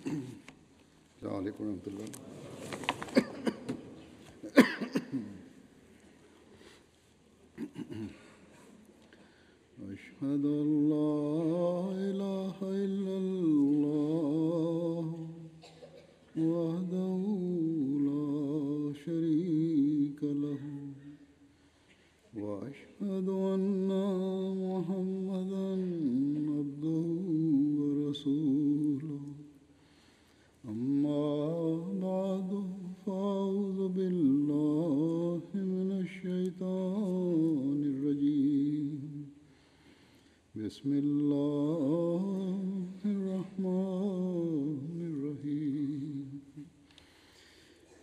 السلام عليكم ورحمة الله. أشهد أن لا إله إلا الله وحده لا شريك له وأشهد أن محمدا عبده ورسوله أما بعد فأعوذ بالله من الشيطان الرجيم بسم الله الرحمن الرحيم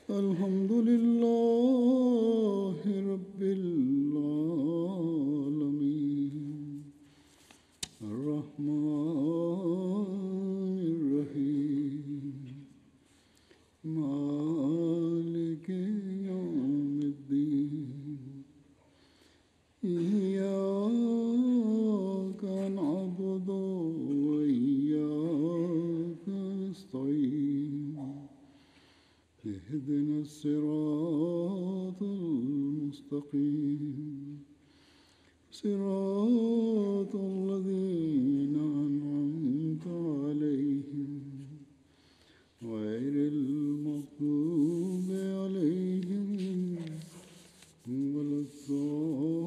الحمد لله رب العالمين الرحمن الرحيم مالك يوم الدين إياك نعبد وإياك نستعين اهدنا الصراط المستقيم صراط الذين أنعمت عليهم غير المغضوب عليهم ولا الضالين.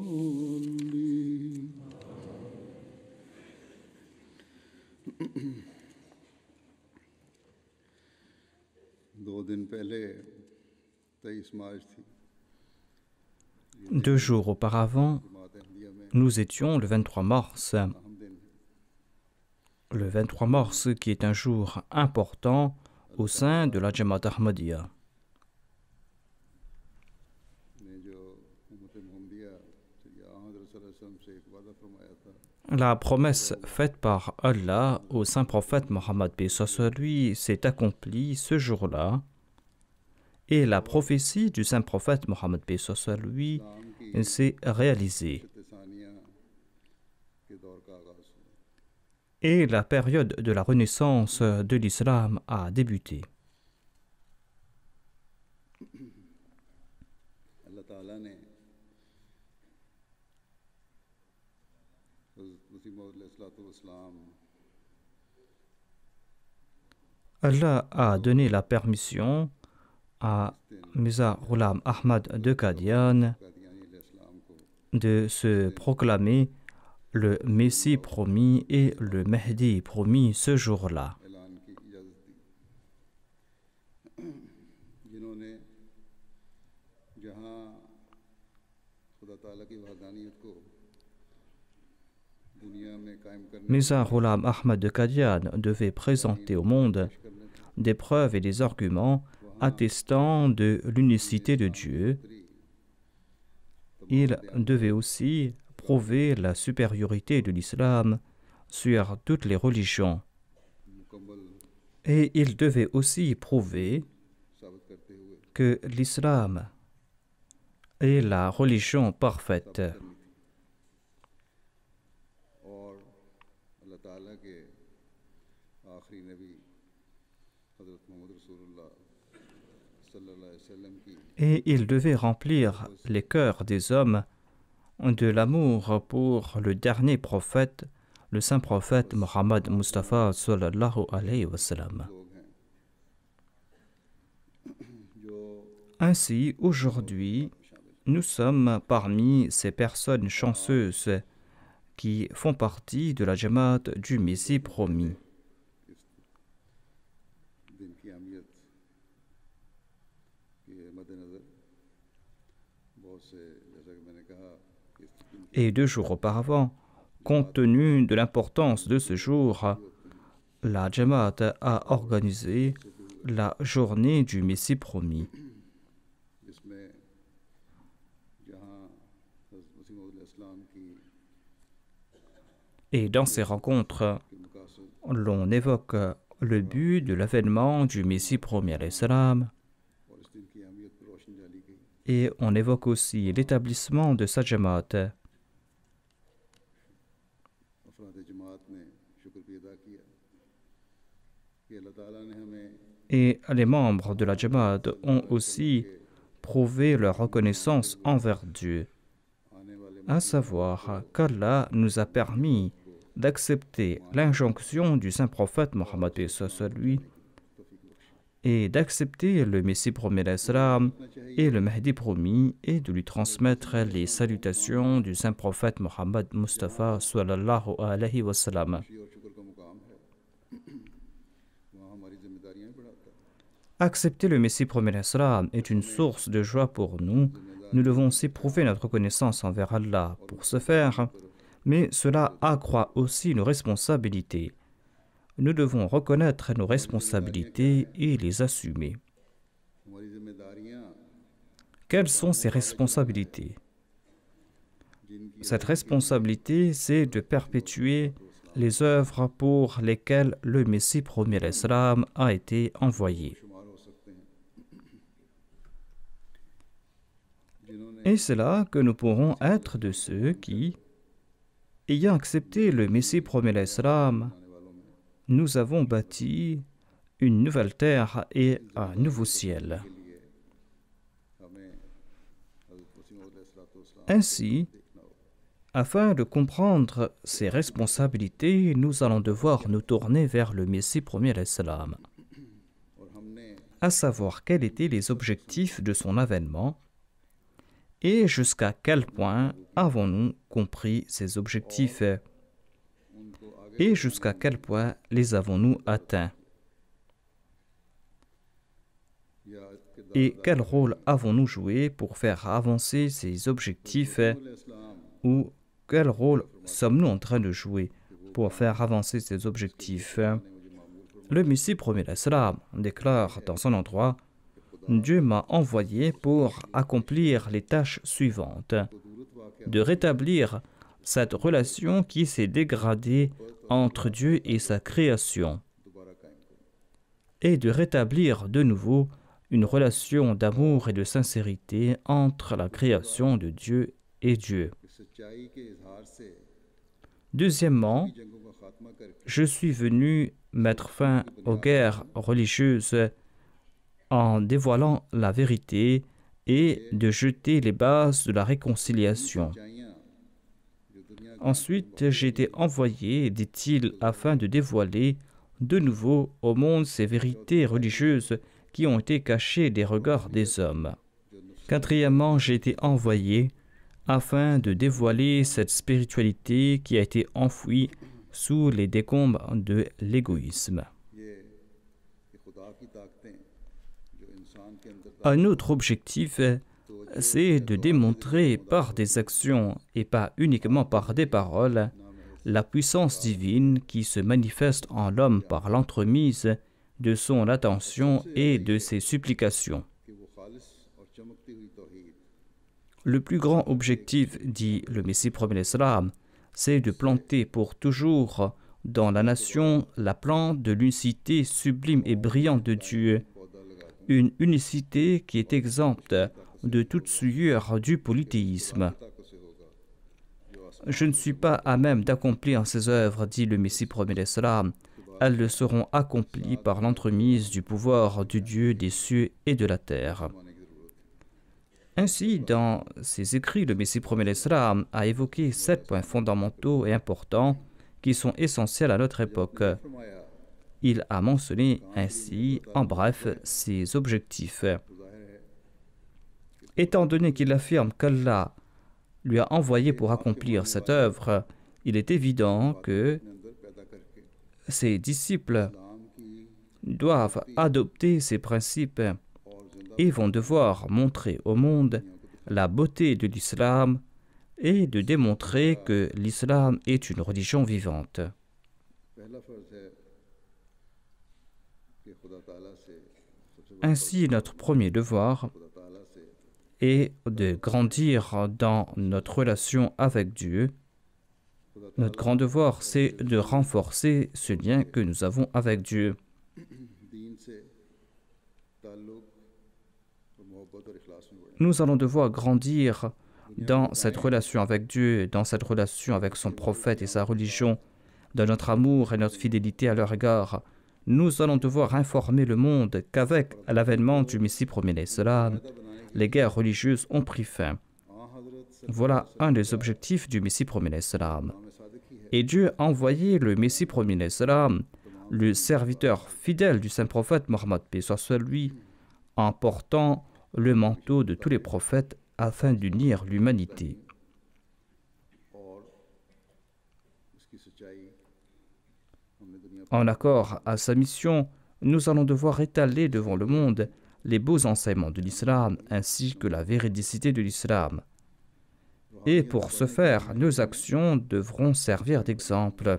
दो दिन पहले 23 मार्च थी. 2 jours auparavant, nous étions le 23 mars. Le 23 mars qui est un jour important au sein de la Jamaat Ahmadiyya. La promesse faite par Allah au saint prophète Mohammed paix soit lui s'est accomplie ce jour-là, et la prophétie du saint prophète Mohammed paix soit lui s'est réalisée. Et la période de la renaissance de l'islam a débuté. Allah a donné la permission à Mirza Ghulam Ahmad de Qadian de se proclamer le Messie promis et le Mahdi promis ce jour-là. Mirza Ghulam Ahmad de Qadian devait présenter au monde des preuves et des arguments attestant de l'unicité de Dieu. Il devait aussi prouver la supériorité de l'islam sur toutes les religions. Et il devait aussi prouver que l'islam est la religion parfaite. Et il devait remplir les cœurs des hommes de l'amour pour le dernier prophète, le saint prophète Mohammed Mustafa sallallahu alayhi wa sallam. Ainsi, aujourd'hui, nous sommes parmi ces personnes chanceuses qui font partie de la Jamaat du Messie promis. Et 2 jours auparavant, compte tenu de l'importance de ce jour, la Jamaat a organisé la journée du Messie promis. Et dans ces rencontres, l'on évoque le but de l'avènement du Messie promis alayhi salam, et on évoque aussi l'établissement de sa Jamaat. कि अल्लाह ताला ने हमें Et les membres de la Jamaat ont aussi prouvé leur reconnaissance envers Dieu, आने वाले à savoir qu'Allah nous a permis d'accepter l'injonction du saint prophète Mohammed paix soit lui et d'accepter le Messie promis l'Islam et le Mahdi promis et de lui transmettre les salutations du saint prophète Mohammed Mustafa sallallahu alayhi wa sallam. खुशी और शुक्र का मुकाम है वहाँ हमारी जिम्मेदारियां बढ़ाता है Accepter le Messie promis l'Islam est une source de joie pour nous. Nous devons aussi prouver notre reconnaissance envers Allah pour ce faire, mais cela accroît aussi nos responsabilités. Nous devons reconnaître nos responsabilités et les assumer. हमारी जिम्मेदारियां Quelles sont ces responsabilités? जिनकी Cette responsabilité, c'est de perpétuer les œuvres pour lesquelles le Messie promis l'Islam a été envoyé. शुमार हो सकते हैं जिन्होंने Et c'est là que nous pourrons être de ceux qui, ayant accepté le Messie promis l'Islam, आने वालों में nous avons bâti une nouvelle terre et un nouveau ciel. के लिए हमें हज़रत मसीह मौऊद अलैहिस्सलाम Ainsi, देखना होगा afin de comprendre ces responsabilités, nous allons devoir nous tourner vers le Messie promis l'Islam, और हमने à savoir quels étaient les objectifs de son avènement et jusqu'à quel point avons-nous compris ces objectifs उनको आगे et jusqu'à quel point les avons-nous atteints या किरदार et quel rôle avons-nous joué pour faire avancer ces objectifs अलैहिस्सलाम ou quel rôle sommes-nous en train de jouer pour faire avancer ces objectifs. ने मुझे मामूल फरमाया Le Messie promis l'Islam déclare dans son endroit: Dieu m'a envoyé pour accomplir les tâches suivantes, कुदरत वाक़या de rétablir cette relation qui s'est dégradée entre Dieu et sa création, दोबारा कायम करूँ et de rétablir de nouveau une relation d'amour et de sincérité entre la création de Dieu et Dieu. कि सच्चाई के इजहार से Deuxièmement, जंगों का खात्मा करके je suis venu mettre fin aux guerres religieuses en dévoilant la vérité et de jeter les bases de la réconciliation. सच्चाइयाँ जो दुनिया की Ensuite, j'ai été envoyé, dit-il, afin de dévoiler de nouveau au monde ces vérités religieuses qui ont été cachées des regards des hommes. Quatrièmement, j'ai été envoyé afin de dévoiler cette spiritualité qui a été enfouie sous les décombres de l'égoïsme. ये खुदा की ताकतें जो इंसान के अंदर Un autre objectif, c'est de démontrer par des actions et pas uniquement par des paroles la puissance divine qui se manifeste en l'homme par l'entremise de son attention et de ses supplications. कि वो खालिस और चमकती हुई तौहीद Le plus grand objectif, dit le Messie promis l'Islam, c'est de planter pour toujours dans la nation la plante de l'unicité sublime et brillante de Dieu, पौधा लगा दूँ une unicité qui est exempte de toute souillure du polythéisme. ताकत से होगा जो आसमान Je ne suis pas à même d'accomplir ces œuvres, dit le Messie promis l'Islam. Elles le seront accomplies par l'entremise du pouvoir du Dieu des cieux et de la terre. माने की जरूरत है Ainsi, dans ses écrits, le Messie promis l'Islam a évoqué 7 points fondamentaux et importants qui sont essentiels à notre époque. फरमाया Il a mentionné ainsi, en bref, ses objectifs. तो जाहिर है Étant donné qu'il affirme qu'Allah lui a envoyé pour accomplir cette œuvre, il est évident que अपने अंदर पैदा करके ses disciples इस्लाम की doivent adopter ces principes और जिंदा et vont devoir montrer au monde la beauté de l'islam et de démontrer que l'islam est une religion vivante. पहला फर्ज है कि खुदा ताला से सबसे बड़ा Ainsi, notre premier devoir खुदा ताला से est de grandir dans notre relation avec Dieu. खुदा Notre grand devoir, c'est de renforcer ce lien que nous avons avec Dieu. दीन से ताल्लुक और मोहब्बत और इखलास में बढ़े Nous allons devoir grandir dans cette relation avec Dieu, dans cette relation avec son prophète et sa religion, dans notre amour et notre fidélité à leur égard. nous allons devoir informer le monde qu'avec l'avènement du Messie premier l'Islam, les guerres religieuses ont pris fin. Voilà un des objectifs du Messie premier l'Islam. Et Dieu a envoyé le Messie premier l'Islam, le serviteur fidèle du saint prophète Mohammed, paix soit sur lui, en portant le manteau de tous les prophètes afin d'unir l'humanité. En accord à sa mission, nous allons devoir étaler devant le monde les beaux enseignements de l'islam ainsi que la véridicité de l'islam. Et pour ce faire, nos actions devront servir d'exemple.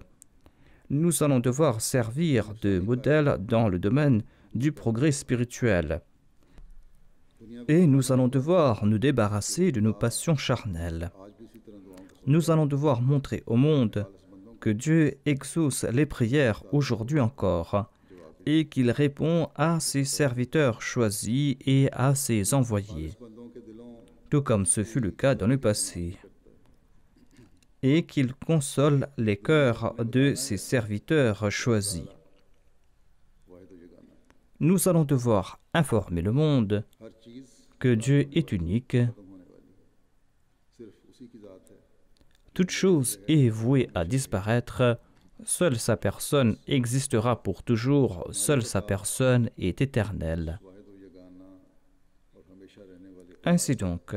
Nous allons devoir servir de modèle dans le domaine du progrès spirituel. Et nous allons devoir nous débarrasser de nos passions charnelles. Nous allons devoir montrer au monde que Dieu exauce les prières aujourd'hui encore et qu'il répond à ses serviteurs choisis et à ses envoyés, tout comme ce fut le cas dans le passé, et qu'il console les cœurs de ses serviteurs choisis. Nous allons devoir informer le monde que Dieu est unique. Toute chose est vouée à disparaître, seule sa personne existera pour toujours, seule sa personne est éternelle. Ainsi donc,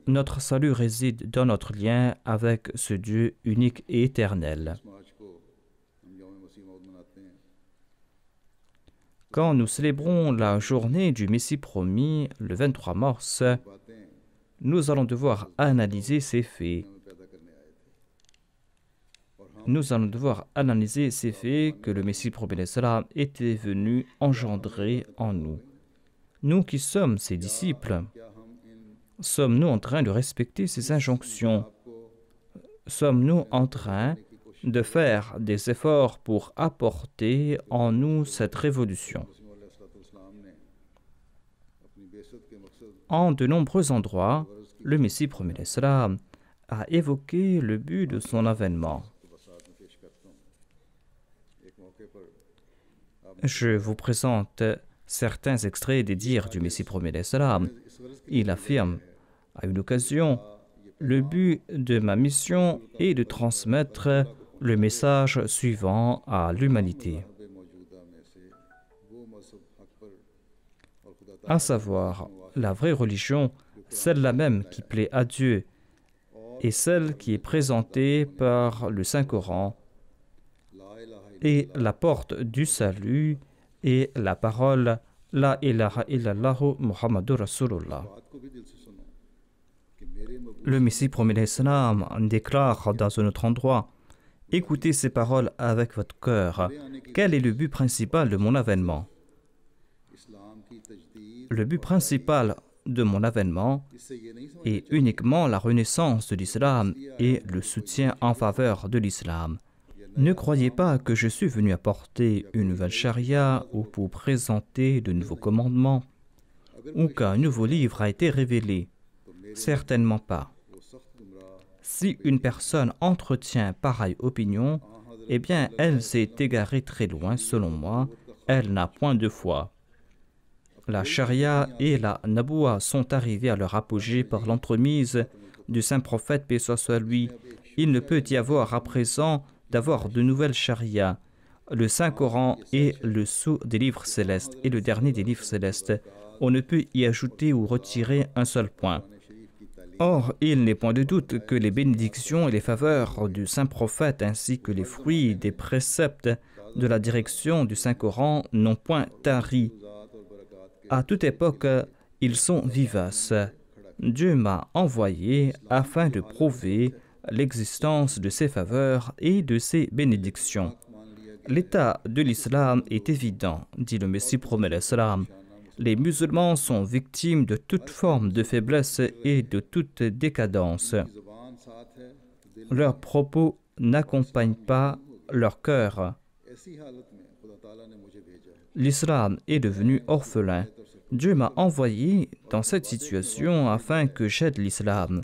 notre salut réside dans notre lien avec ce Dieu unique et éternel. Quand nous célébrons la journée du Messie promis, le 23 mars, nous allons devoir analyser ces faits. Nous allons devoir analyser ces faits que le Messie promis l'Islam était venu engendrer en nous. Nous qui sommes ses disciples, sommes-nous en train de respecter ses injonctions? Sommes-nous en train de faire des efforts pour apporter en nous cette révolution? En de nombreux endroits, le Messie promis l'Islam a évoqué le but de son avènement. Je vous présente certains extraits des dires du Messie promis l'Islam. Il affirme à une occasion: le but de ma mission est de transmettre le message suivant à l'humanité, à savoir la vraie religion, celle-là même qui plaît à Dieu et celle qui est présentée par le Saint-Coran, et la porte du salut et la parole La ilaha illallah Muhammadur Rasulullah. Le Messie promis l'Islam déclare dans un autre endroit: écoutez ces paroles avec votre cœur. Quel est le but principal de mon avènement? Le but principal de mon avènement est uniquement la renaissance de l'islam et le soutien en faveur de l'islam. Ne croyez pas que je suis venu apporter une nouvelle charia ou pour présenter de nouveaux commandements ou qu'un nouveau livre a été révélé. Certainement pas. Si une personne entretient pareille opinion, eh bien, elle s'est égarée très loin, selon moi. Elle n'a point de foi. La charia et la naboua sont arrivées à leur apogée par l'entremise du saint prophète, paix soit sur lui. Il ne peut y avoir à présent d'avoir de nouvelles charias. Le Saint-Coran est le sceau des livres célestes et le dernier des livres célestes. On ne peut y ajouter ou retirer un seul point. Or, il n'est point de doute que les bénédictions et les faveurs du Saint-Prophète ainsi que les fruits des préceptes de la direction du Saint-Coran n'ont point tari. À toute époque, ils sont vivaces. Dieu m'a envoyé afin de prouver l'existence de ses faveurs et de ses bénédictions. L'état de l'islam est évident, dit le Messie promet l'Islam. Les musulmans sont victimes de toute forme de faiblesse et de toute décadence. Leurs propos n'accompagnent pas leur cœur. L'islam est devenu orphelin. Dieu m'a envoyé dans cette situation afin que j'aide l'islam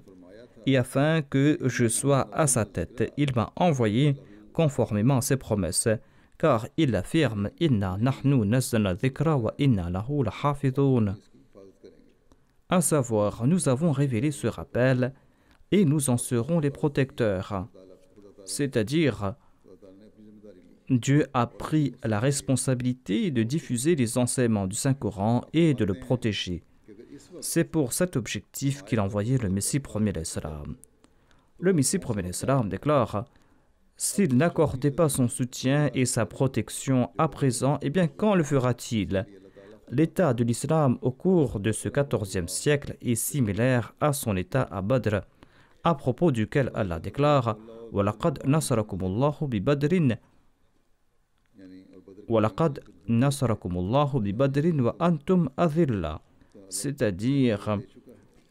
et afin que je sois à sa tête. Il m'a envoyé conformément à ses promesses. car il affirme Inna nahnu nazzalna dhikra wa inna lahu lahafidhun. À savoir, nous avons révélé ce rappel et nous en serons les protecteurs. C'est-à-dire, Dieu a pris la responsabilité de diffuser les enseignements du Saint-Coran et de le protéger. C'est pour cet objectif qu'il a envoyé le Messie premier l'Islam. Le Messie premier l'Islam déclare s'il n'accordait pas son soutien et sa protection à présent, eh bien quand le fera-t-il? L'état de l'islam au cours de ce 14e siècle est similaire à son état à Badr, à propos duquel Allah déclare وَلَقَدْ نَصَرَكُمُ اللَّهُ بِبَدْرٍ وَلَقَدْ نَصَرَكُمُ اللَّهُ بِبَدْرٍ وَأَنْتُمْ أَذِلَّةٌ. C'est-à-dire,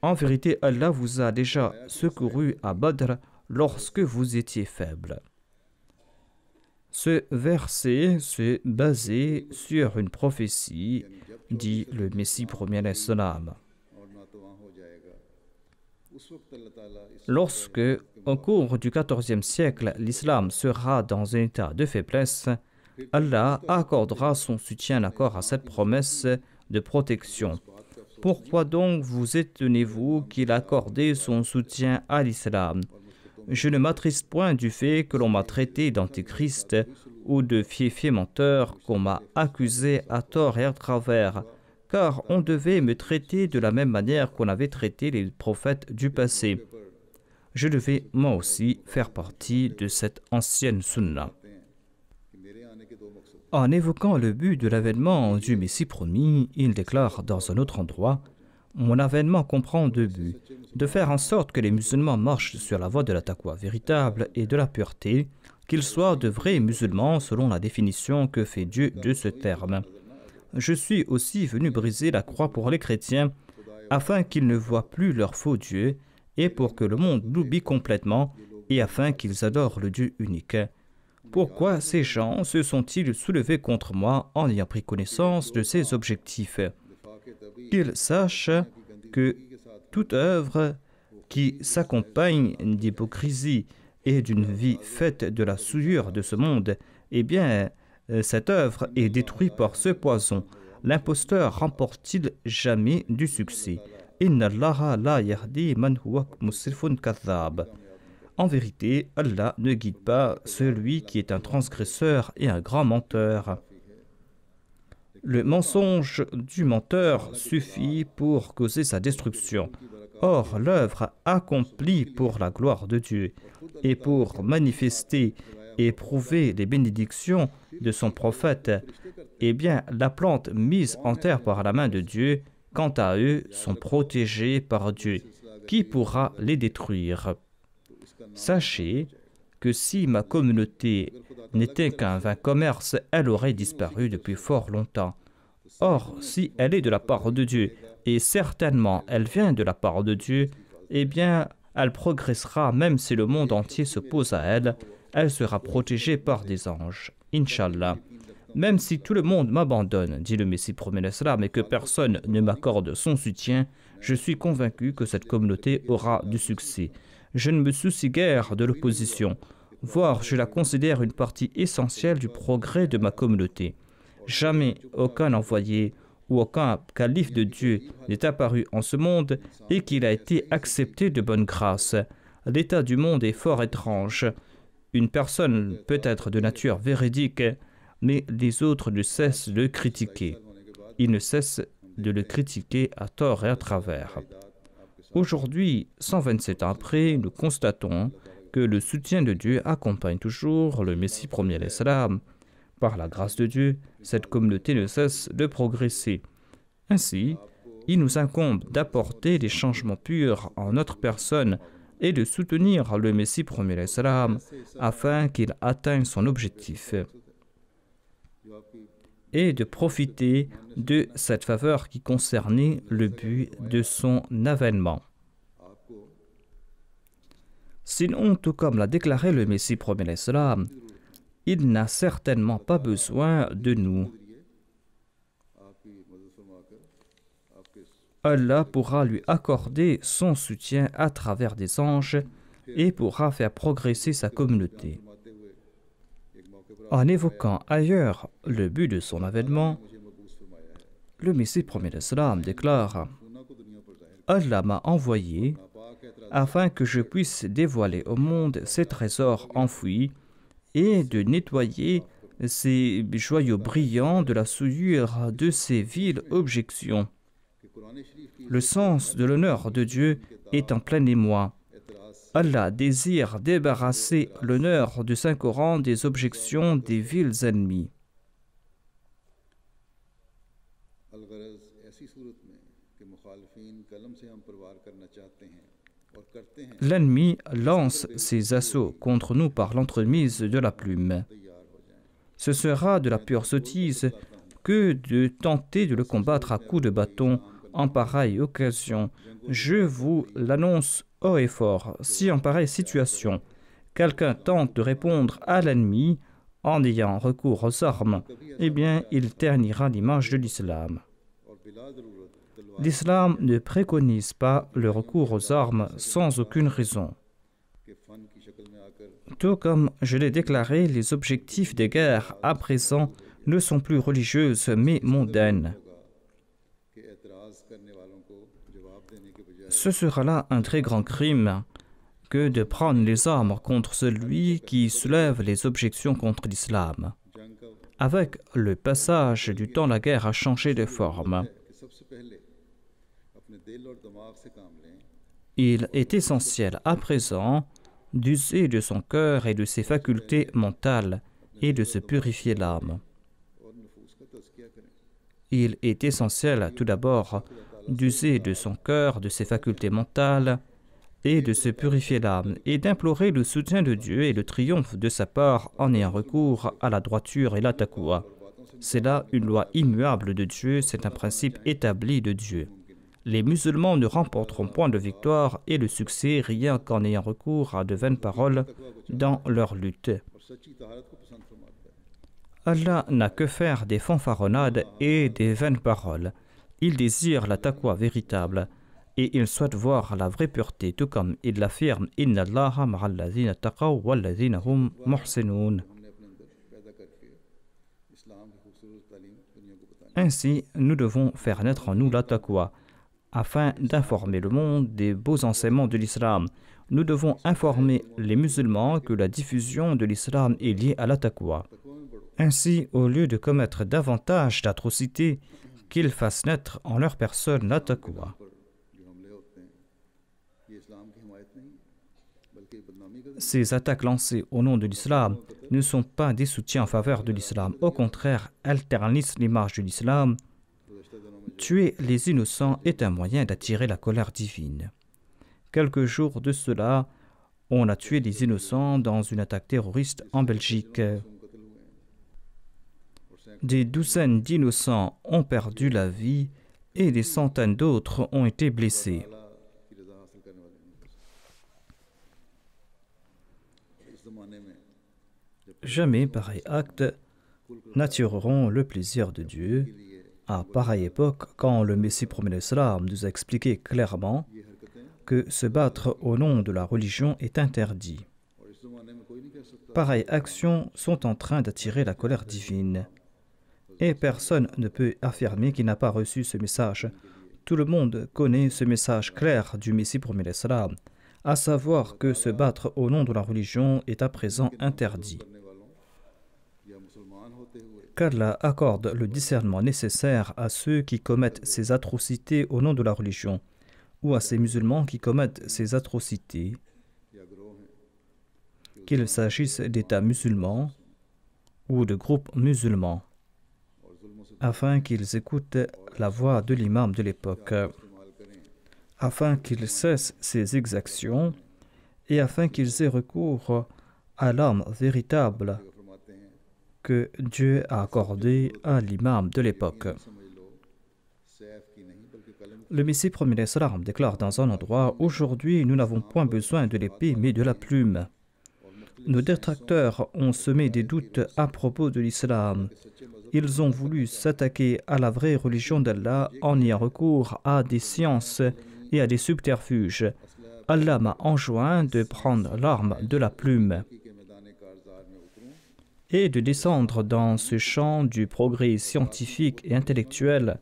en vérité, Allah vous a déjà secouru à Badr lorsque vous étiez faible. Ce verset se basait sur une prophétie, dit le Messie premier l'Islam. Lorsque, au cours du 14e siècle, l'islam sera dans un état de faiblesse, Allah accordera son soutien d'accord à cette promesse de protection. Pourquoi donc vous étonnez-vous qu'il accorde son soutien à l'islam? Je ne m'attriste point du fait que l'on m'a traité d'antéchrist ou de fiefé menteur, qu'on m'a accusé à tort et à travers, car on devait me traiter de la même manière qu'on avait traité les prophètes du passé. Je devais moi aussi faire partie de cette ancienne sunna. En évoquant le but de l'avènement du Messie promis, il déclare dans un autre endroit « Mon avènement comprend deux buts, de faire en sorte que les musulmans marchent sur la voie de la taqwa véritable et de la pureté, qu'ils soient de vrais musulmans selon la définition que fait Dieu de ce terme. Je suis aussi venu briser la croix pour les chrétiens, afin qu'ils ne voient plus leur faux Dieu, et pour que le monde l'oublie complètement, et afin qu'ils adorent le Dieu unique. Pourquoi ces gens se sont-ils soulevés contre moi en ayant pris connaissance de ces objectifs? Qu'ils sachent que toute œuvre qui s'accompagne d'hypocrisie et d'une vie faite de la souillure de ce monde, eh bien, cette œuvre est détruite par ce poison. L'imposteur remporte-t-il jamais du succès? Inna Allaha la yahdi man huwa musrifun kadhab. En vérité, Allah ne guide pas celui qui est un transgresseur et un grand menteur. Le mensonge du menteur suffit pour causer sa destruction. Or, l'œuvre accomplie pour la gloire de Dieu et pour manifester et prouver les bénédictions de son prophète, eh bien, la plante mise en terre par la main de Dieu, quant à eux, sont protégés par Dieu. Qui pourra les détruire? Sachez que si ma communauté n'était qu'un vain commerce, elle aurait disparu depuis fort longtemps. Or, si elle est de la part de Dieu, et certainement elle vient de la part de Dieu, eh bien, elle progressera même si le monde entier s'oppose à elle, elle sera protégée par des anges. Inch'Allah. Même si tout le monde m'abandonne, dit le Messie premier l'Islam, et que personne ne m'accorde son soutien, je suis convaincu que cette communauté aura du succès. Je ne me soucie guère de l'opposition, voire je la considère une partie essentielle du progrès de ma communauté. Jamais aucun envoyé ou aucun calife de Dieu n'est apparu en ce monde et qu'il a été accepté de bonne grâce. L'état du monde est fort étrange. Une personne peut être de nature véridique, mais les autres ne cessent de le critiquer. Ils ne cessent de le critiquer à tort et à travers. Aujourd'hui, 127 ans après, nous constatons que le soutien de Dieu accompagne toujours le Messie premier l'Islam. Par la grâce de Dieu, cette communauté ne cesse de progresser. Ainsi, il nous incombe d'apporter des changements purs en notre personne et de soutenir le Messie premier l'Islam afin qu'il atteigne son objectif et de profiter de cette faveur qui concernait le but de son avènement. Sinon, tout comme l'a déclaré le Messie premier l'Islam, il n'a certainement pas besoin de nous. Allah pourra lui accorder son soutien à travers des anges et pourra faire progresser sa communauté. En évoquant ailleurs le but de son avènement, le Messie premier d'Islam déclare « Allah m'a envoyé afin que je puisse dévoiler au monde ses trésors enfouis et de nettoyer ces joyaux brillants de la souillure de ces viles objections. Le sens de l'honneur de Dieu est en plein émoi. Allah désire débarrasser l'honneur du Saint-Coran des objections des viles ennemis. L'ennemi lance ses assauts contre nous par l'entremise de la plume. Ce sera de la pure sottise que de tenter de le combattre à coups de bâton en pareille occasion. Je vous l'annonce haut et fort, si en pareille situation, quelqu'un tente de répondre à l'ennemi en ayant recours aux armes, eh bien, il ternira l'image de l'islam. L'islam ne préconise pas le recours aux armes sans aucune raison. Tout comme je l'ai déclaré, les objectifs des guerres à présent ne sont plus religieuses mais mondaines. Ce sera là un très grand crime que de prendre les armes contre celui qui soulève les objections contre l'islam. Avec le passage du temps, la guerre a changé de forme. Il est essentiel à présent d'user de son cœur et de ses facultés mentales et de se purifier l'âme. Il est essentiel tout d'abord d'user de son cœur, de ses facultés mentales et de se purifier l'âme et d'implorer le soutien de Dieu et le triomphe de sa part en ayant recours à la droiture et la taqwa. C'est là une loi immuable de Dieu, c'est un principe établi de Dieu. Les musulmans ne remporteront point de victoire et le succès rien qu'en ayant recours à de vaines paroles dans leur lutte. Allah n'a que faire des fanfaronnades et des vaines paroles. Il désire la taqwa véritable et il souhaite voir la vraie pureté, tout comme il l'affirme « Inna Allaha ma'al ladhina taqaw wal ladhina hum muhsinoun ». Ainsi, nous devons faire naître en nous la taqwa, afin d'informer le monde des beaux enseignements de l'islam. Nous devons informer les musulmans que la diffusion de l'islam est liée à la taqwa. Ainsi, au lieu de commettre davantage d'atrocités, qu'ils fassent naître en leur personne la taqwa. Ces attaques lancées au nom de l'islam ne sont pas des soutiens en faveur de l'islam. Au contraire, elles ternissent l'image de l'islam. Tuer les innocents est un moyen d'attirer la colère divine. Quelques jours de cela, on a tué des innocents dans une attaque terroriste en Belgique. Des douzaines d'innocents ont perdu la vie et des centaines d'autres ont été blessés. Jamais pareils actes n'attireront le plaisir de Dieu. À pareille époque, quand le Messie premier d'Islam nous a expliqué clairement que se battre au nom de la religion est interdit. Pareilles actions sont en train d'attirer la colère divine. Et personne ne peut affirmer qu'il n'a pas reçu ce message. Tout le monde connaît ce message clair du Messie premier d'Islam, à savoir que se battre au nom de la religion est à présent interdit. Qu'Allah accorde le discernement nécessaire à ceux qui commettent ces atrocités au nom de la religion, ou à ces musulmans qui commettent ces atrocités, qu'il s'agisse d'États musulmans ou de groupes musulmans, afin qu'ils écoutent la voix de l'imam de l'époque, afin qu'ils cessent ces exactions et afin qu'ils aient recours à l'arme véritable que Dieu a accordée à l'imam de l'époque. Le Messie premier d'Islam déclare dans un endroit « Aujourd'hui, nous n'avons point besoin de l'épée, mais de la plume. » Nos détracteurs ont semé des doutes à propos de l'islam. Ils ont voulu s'attaquer à la vraie religion d'Allah en ayant recours à des sciences et à des subterfuges. Allah m'a enjoint de prendre l'arme de la plume. et de descendre dans ce champ du progrès scientifique et intellectuel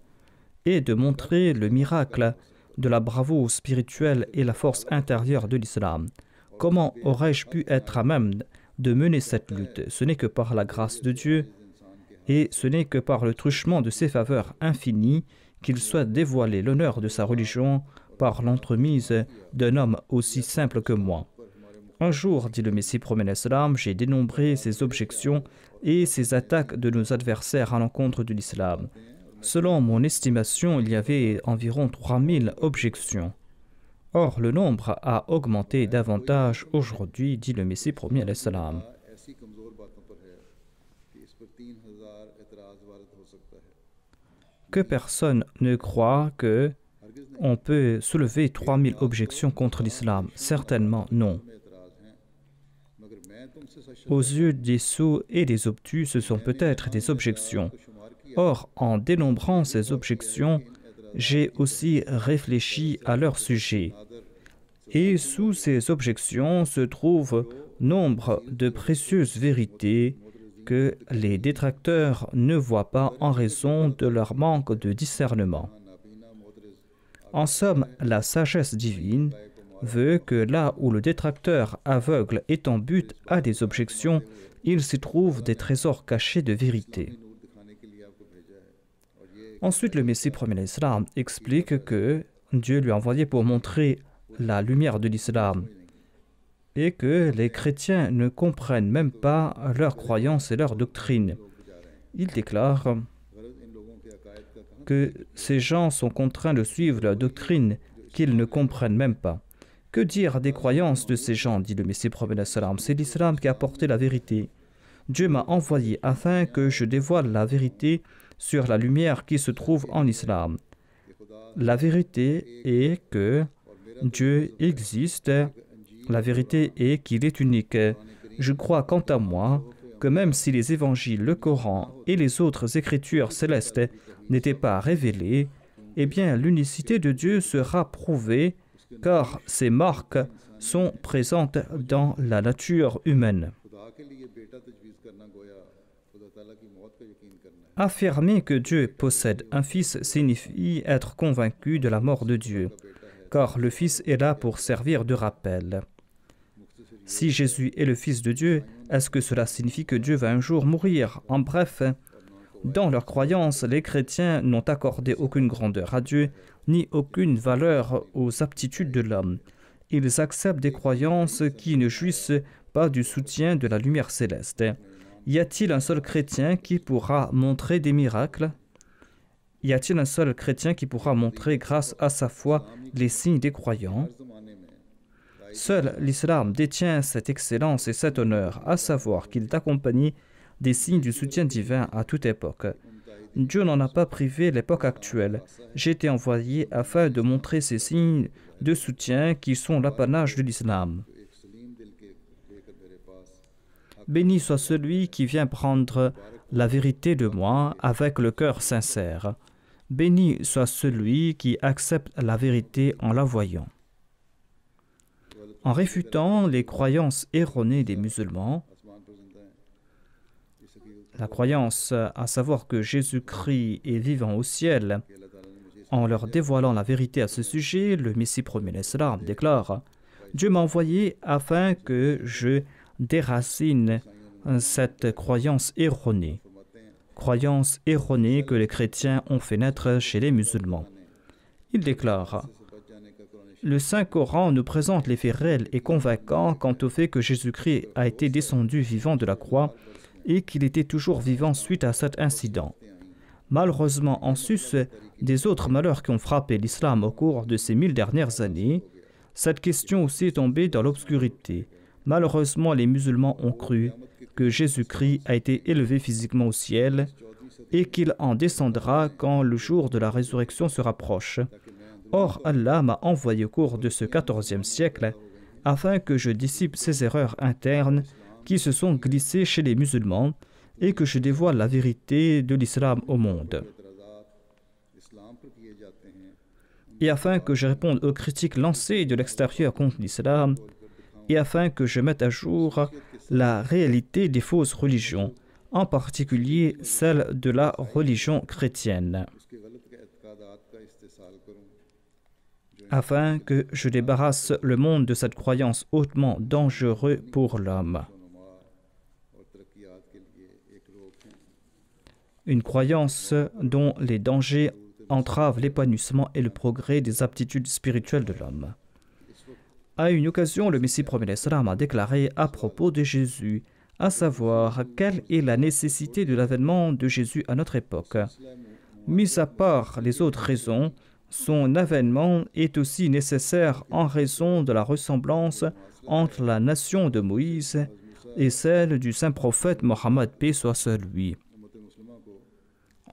et de montrer le miracle de la bravoure spirituelle et la force intérieure de l'islam. Comment aurais-je pu être à même de mener cette lutte? Ce n'est que par la grâce de Dieu et ce n'est que par le truchement de ses faveurs infinies qu'il souhaite dévoiler l'honneur de sa religion par l'entremise d'un homme aussi simple que moi. Un jour, dit le Messie promet l'islam, j'ai dénombré ces objections et ces attaques de nos adversaires à l'encontre de l'islam. Selon mon estimation, il y avait environ 3000 objections. Or, le nombre a augmenté davantage aujourd'hui, dit le Messie promet l'islam. Que personne ne croit que on peut soulever 3000 objections contre l'islam. Certainement non. Aux yeux des sots et des obtus, ce sont peut-être des objections. Or, en dénombrant ces objections, j'ai aussi réfléchi à leur sujet. Et sous ces objections se trouvent nombre de précieuses vérités que les détracteurs ne voient pas en raison de leur manque de discernement. En somme, la sagesse divine veut que là où le détracteur aveugle est en but à des objections, il s'y trouve des trésors cachés de vérité. Ensuite, le Messie promet l'islam explique que Dieu lui a envoyé pour montrer la lumière de l'islam et que les chrétiens ne comprennent même pas leurs croyances et leurs doctrines. Il déclare que ces gens sont contraints de suivre leur doctrine qu'ils ne comprennent même pas. Que dire des croyances de ces gens, dit le Messie prophète l'islam. C'est l'islam qui a apporté la vérité. Dieu m'a envoyé afin que je dévoile la vérité sur la lumière qui se trouve en l'islam. La vérité est que Dieu existe. La vérité est qu'il est unique. Je crois quant à moi que même si les évangiles, le Coran et les autres écritures célestes n'étaient pas révélées, eh bien l'unicité de Dieu sera prouvée car ces marques sont présentes dans la nature humaine. Affirmer que Dieu possède un fils signifie être convaincu de la mort de Dieu, car le fils est là pour servir de rappel. Si Jésus est le fils de Dieu, est-ce que cela signifie que Dieu va un jour mourir? En bref, dans leur croyance, les chrétiens n'ont accordé aucune grandeur à Dieu, ni aucune valeur aux aptitudes de l'homme. Ils acceptent des croyances qui ne jouissent pas du soutien de la lumière céleste. Y a-t-il un seul chrétien qui pourra montrer des miracles? Y a-t-il un seul chrétien qui pourra montrer, grâce à sa foi, les signes des croyants? Seul l'islam détient cette excellence et cet honneur, à savoir qu'il est accompagné des signes du soutien divin à toute époque. Dieu n'en a pas privé l'époque actuelle. J'ai été envoyé afin de montrer ces signes de soutien qui sont l'apanage de l'islam. Béni soit celui qui vient prendre la vérité de moi avec le cœur sincère. Béni soit celui qui accepte la vérité en la voyant. En réfutant les croyances erronées des musulmans, la croyance à savoir que Jésus-Christ est vivant au ciel, en leur dévoilant la vérité à ce sujet, le Messie promet l'islam déclare « Dieu m'a envoyé afin que je déracine cette croyance erronée que les chrétiens ont fait naître chez les musulmans. » Il déclare « Le Saint-Coran nous présente les faits réels et convaincants quant au fait que Jésus-Christ a été descendu vivant de la croix et qu'il était toujours vivant suite à cet incident. Malheureusement, en sus des autres malheurs qui ont frappé l'islam au cours de ces 1000 dernières années, cette question aussi est tombée dans l'obscurité. Malheureusement, les musulmans ont cru que Jésus-Christ a été élevé physiquement au ciel et qu'il en descendra quand le jour de la résurrection se rapproche. Or, Allah m'a envoyé au cours de ce 14e siècle afin que je dissipe ces erreurs internes qui se sont glissées chez les musulmans et que je dévoile la vérité de l'islam au monde. Et afin que je réponde aux critiques lancées de l'extérieur contre l'islam, et afin que je mette à jour la réalité des fausses religions, en particulier celle de la religion chrétienne, afin que je débarrasse le monde de cette croyance hautement dangereuse pour l'homme. Une croyance dont les dangers entravent l'épanouissement et le progrès des aptitudes spirituelles de l'homme. À une occasion, le Messie prophète l'Islam a déclaré à propos de Jésus, à savoir quelle est la nécessité de l'avènement de Jésus à notre époque. Mis à part les autres raisons, son avènement est aussi nécessaire en raison de la ressemblance entre la nation de Moïse et celle du saint prophète Mohammed, paix soit sur lui.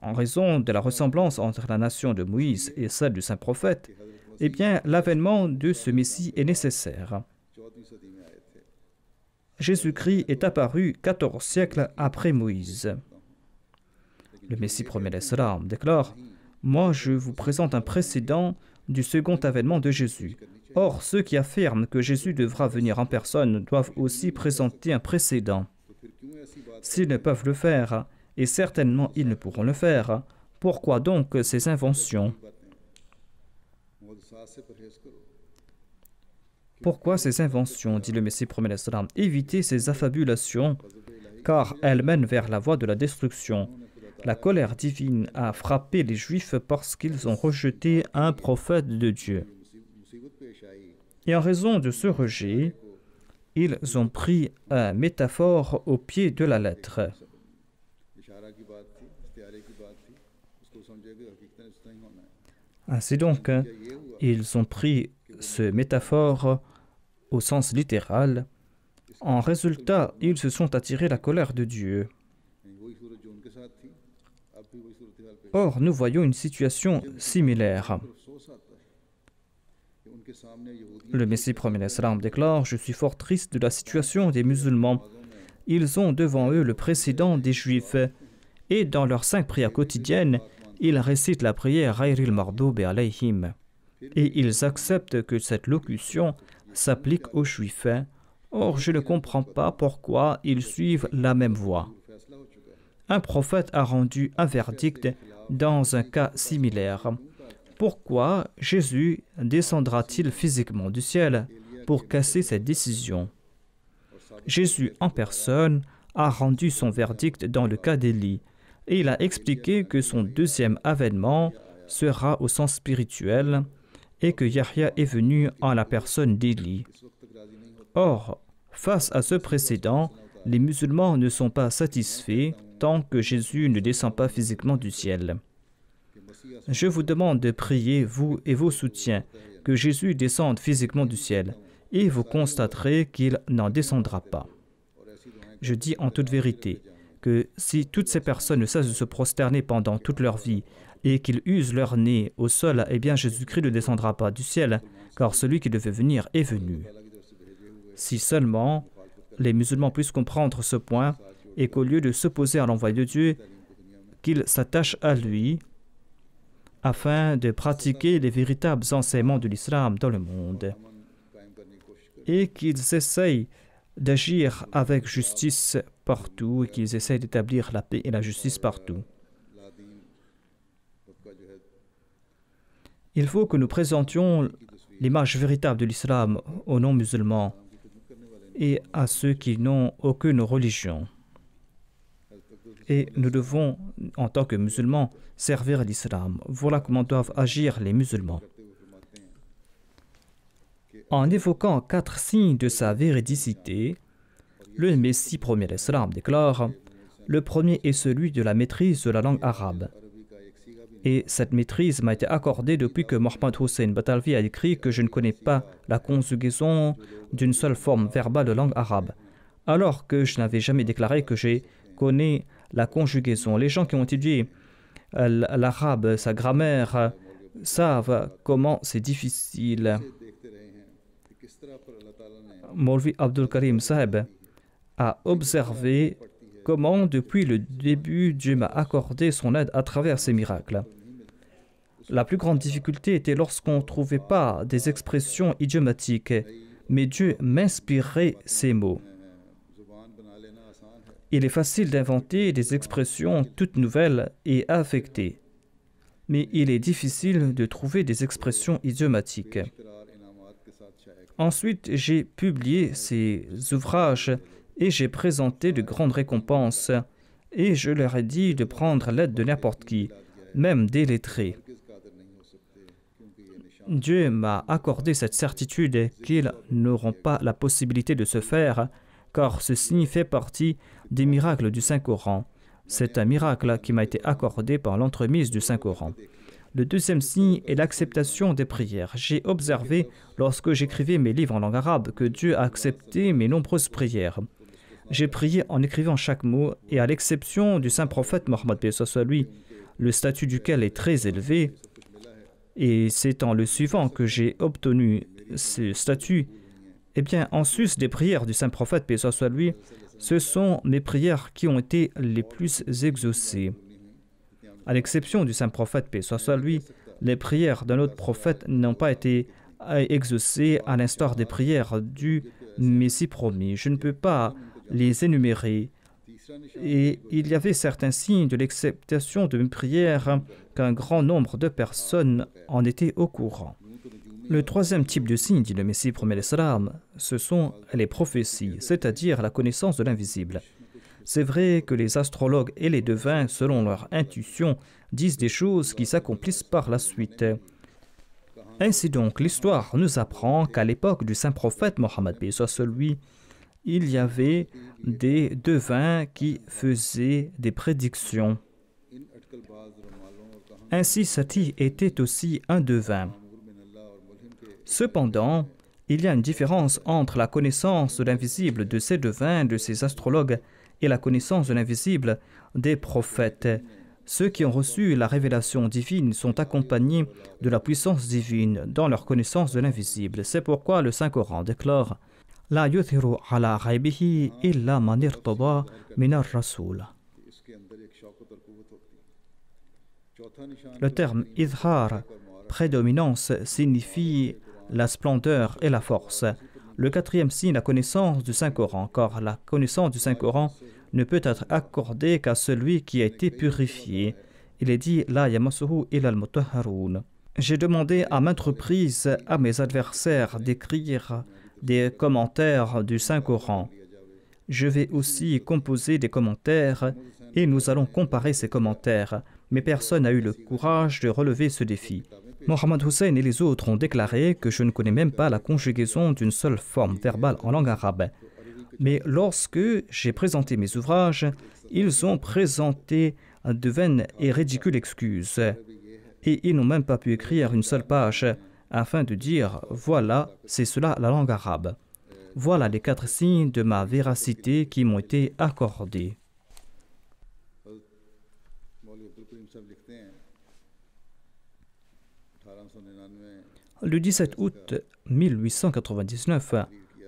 En raison de la ressemblance entre la nation de Moïse et celle du saint prophète, eh bien, l'avènement de ce Messie est nécessaire. Jésus-Christ est apparu 14 siècles après Moïse. Le Messie prophète l'Islam déclare « Moi, je vous présente un précédent du second avènement de Jésus. Or, ceux qui affirment que Jésus devra venir en personne doivent aussi présenter un précédent. S'ils ne peuvent le faire, et certainement ils ne pourront le faire, pourquoi donc ces inventions ? Pourquoi ces inventions, dit le Messie prophète l'Islam, évitez ces affabulations, car elles mènent vers la voie de la destruction. La colère divine a frappé les Juifs parce qu'ils ont rejeté un prophète de Dieu. Et en raison de ce rejet, ils ont pris une métaphore au pied de la lettre. Ainsi donc, ils ont pris ce métaphore au sens littéral. En résultat, ils se sont attirés la colère de Dieu. Or, nous voyons une situation similaire. Le Messie prophète l'Islam déclare « Je suis fort triste de la situation des musulmans. Ils ont devant eux le précédent des Juifs, et dans leurs 5 prières quotidiennes, ils récitent la prière Ghayril Maghdubi alayhim. Et ils acceptent que cette locution s'applique aux Juifs. Or, je ne comprends pas pourquoi ils suivent la même voie. Un prophète a rendu un verdict dans un cas similaire. Pourquoi Jésus descendra-t-il physiquement du ciel pour casser cette décision? Jésus en personne a rendu son verdict dans le cas d'Élie et il a expliqué que son deuxième avènement sera au sens spirituel et que Yahya est venu en la personne d'Élie. Or, face à ce précédent, les musulmans ne sont pas satisfaits tant que Jésus ne descend pas physiquement du ciel. Je vous demande de prier, vous et vos soutiens, que Jésus descende physiquement du ciel, et vous constaterez qu'il n'en descendra pas. Je dis en toute vérité que si toutes ces personnes ne cessent de se prosterner pendant toute leur vie et qu'ils usent leur nez au sol, eh bien Jésus-Christ ne descendra pas du ciel, car celui qui devait venir est venu. Si seulement les musulmans puissent comprendre ce point et qu'au lieu de s'opposer à l'envoyé de Dieu, qu'ils s'attachent à lui afin de pratiquer les véritables enseignements de l'islam dans le monde et qu'ils essayent d'agir avec justice partout et qu'ils essayent d'établir la paix et la justice partout. Il faut que nous présentions l'image véritable de l'islam aux non-musulmans et à ceux qui n'ont aucune religion. Et nous devons, en tant que musulmans, servir l'islam. Voilà comment doivent agir les musulmans. En évoquant 4 signes de sa véridicité, le Messie prophète l'Islam déclare « Le premier est celui de la maîtrise de la langue arabe. » Et cette maîtrise m'a été accordée depuis que Mohammed Hussein Batalvi a écrit que je ne connais pas la conjugaison d'une seule forme verbale de langue arabe, alors que je n'avais jamais déclaré que je connais la conjugaison. Les gens qui ont étudié l'arabe, sa grammaire, savent comment c'est difficile. Maulvi Abdul Karim Saheb a observé comment, depuis le début, Dieu m'a accordé son aide à travers ces miracles. La plus grande difficulté était lorsqu'on ne trouvait pas des expressions idiomatiques, mais Dieu m'inspirait ces mots. Il est facile d'inventer des expressions toutes nouvelles et affectées, mais il est difficile de trouver des expressions idiomatiques. Ensuite, j'ai publié ces ouvrages et j'ai présenté de grandes récompenses et je leur ai dit de prendre l'aide de n'importe qui, même des lettrés. Dieu m'a accordé cette certitude qu'ils n'auront pas la possibilité de se faire, car ceci fait partie des miracles du Saint-Coran. C'est un miracle qui m'a été accordé par l'entremise du Saint-Coran. Le deuxième signe est l'acceptation des prières. J'ai observé, lorsque j'écrivais mes livres en langue arabe, que Dieu a accepté mes nombreuses prières. J'ai prié en écrivant chaque mot, et à l'exception du saint prophète Mohammed lui, le statut duquel est très élevé, et c'est en le suivant que j'ai obtenu ce statut, eh bien, en sus des prières du saint prophète lui, ce sont mes prières qui ont été les plus exaucées. À l'exception du saint prophète lui, les prières d'un autre prophète n'ont pas été exaucées à l'instar des prières du Messie promis. Je ne peux pas les énumérer. Et il y avait certains signes de l'acceptation de mes prières qu'un grand nombre de personnes en étaient au courant. Le troisième type de signe, dit le Messie promet l'Islam, ce sont les prophéties, c'est-à-dire la connaissance de l'invisible. C'est vrai que les astrologues et les devins, selon leur intuition, disent des choses qui s'accomplissent par la suite. Ainsi donc, l'histoire nous apprend qu'à l'époque du saint prophète Mohammed lui, il y avait des devins qui faisaient des prédictions. Ainsi, Sati était aussi un devin. Cependant, il y a une différence entre la connaissance de l'invisible de ces devins, de ces astrologues, et la connaissance de l'invisible des prophètes. Ceux qui ont reçu la révélation divine sont accompagnés de la puissance divine dans leur connaissance de l'invisible. C'est pourquoi le Saint-Coran déclare « La yuthiru ala ghaybihi illa man irtada minar rasoul » Le terme « idhar », prédominance, signifie la splendeur et la force. Le quatrième signe, la connaissance du Saint-Coran, car la connaissance du Saint-Coran ne peut être accordée qu'à celui qui a été purifié. Il est dit « La yamassuhu illa al-mutahharun ». J'ai demandé à maintes reprises à mes adversaires d'écrire des commentaires du Saint-Coran. Je vais aussi composer des commentaires et nous allons comparer ces commentaires. Mais personne n'a eu le courage de relever ce défi. Mohammed Hussein et les autres ont déclaré que je ne connais même pas la conjugaison d'une seule forme verbale en langue arabe. Mais lorsque j'ai présenté mes ouvrages, ils ont présenté de vaines et ridicules excuses. Et ils n'ont même pas pu écrire une seule page afin de dire « Voilà, c'est cela la langue arabe. Voilà les 4 signes de ma véracité qui m'ont été accordés. » Le 17 août 1899,